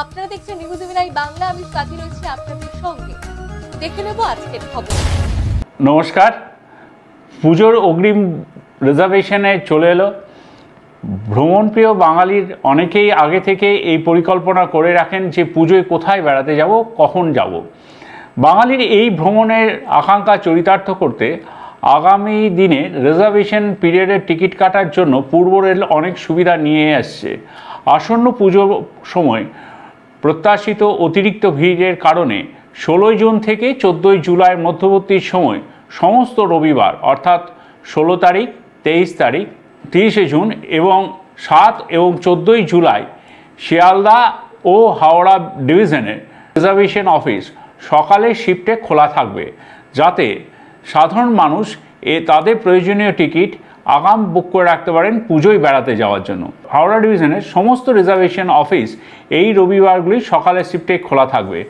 আপনারা দেখছেন নিউজ ইভিনাই বাংলা। আমি সাথী রয়েছি আপনাদের সঙ্গে। দেখে নেব আজকের খবর। নমস্কার। পুজোর অগ্রিম রিজার্ভেশনে চলে এলো। ভ্রমণপ্রিয় বাঙালির অনেকেই আগে থেকে এই পরিকল্পনা করে রাখেন যে পুজোয় কোথায় বেড়াতে যাব, কখন যাব। বাঙালির এই ভ্রমণের আকাঙ্ক্ষা চরিতার্থ করতে আগামী দিনে রিজার্ভেশন পিরিয়ডের টিকিট কাটার জন্য পূর্ব রেল অনেক সুবিধা নিয়ে আসছে। আসন্ন পুজোর সময় প্রত্যাশিত অতিরিক্ত ভিড়ের কারণে 16 জুন থেকে 14 জুলাইয়ের মধ্যবর্তী সময় সমস্ত রবিবার অর্থাৎ 16 তারিখ, 23 তারিখ, 30 জুন এবং 7 এবং 14 জুলাই শিয়ালদা ও হাওড়া ডিভিশনের রিজার্ভেশন অফিস সকালের শিফটে খোলা থাকবে, যাতে সাধারণ মানুষ তাদের প্রয়োজনীয় টিকিট আগাম বুক করে রাখতে পারেন পুজোয় বেড়াতে যাওয়ার জন্য। হাওড়া ডিভিশনের সমস্ত রিজার্ভেশন অফিস এই রবিবারগুলি সকালের শিফটে খোলা থাকবে।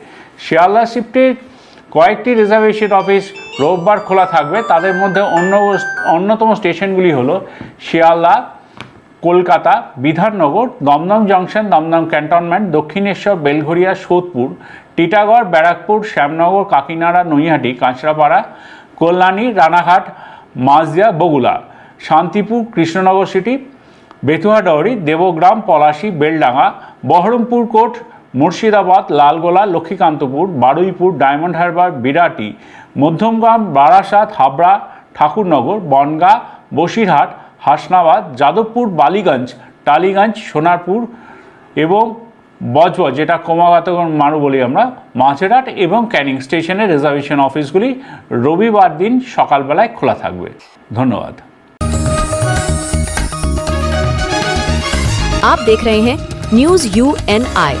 শিয়ালদা শিফটের কয়েকটি রিজার্ভেশন অফিস রোববার খোলা থাকবে। তাদের মধ্যে অন্যতম স্টেশনগুলি হলো শিয়ালদা, কলকাতা, বিধাননগর, দমদম জংশন, দমদম ক্যান্টনমেন্ট, দক্ষিণেশ্বর, বেলঘরিয়া, সোদপুর, টিটাগড়, ব্যারাকপুর, শ্যামনগর, কাকিনাড়া, Naihati, Kanchrapara, Kalyani, Ranaghat, Majhdia, Bagula, Santipur, Krishnanagar city, Bethuadahari, Debagram, Palashi, Beldanga, Berhampore court, Murshidabad, Lalgola, Lakshmikantapur, Baruipur, diamond harbour, Birati, Madhyamgram, Barasat, Habra, Thakurnagar, Bongaon, Basirhat, Hasnabad, Jadavpur, Ballygunge, Tollygunge, Sonarpur এবং বজবজ, যেটা ক্রমাগত মারু বলি আমরা, মাঝেরহাট এবং ক্যানিং স্টেশনের রিজার্ভেশন অফিসগুলি রবিবার দিন সকালবেলায় খোলা থাকবে। ধন্যবাদ। आप देख रहे हैं न्यूज UNI।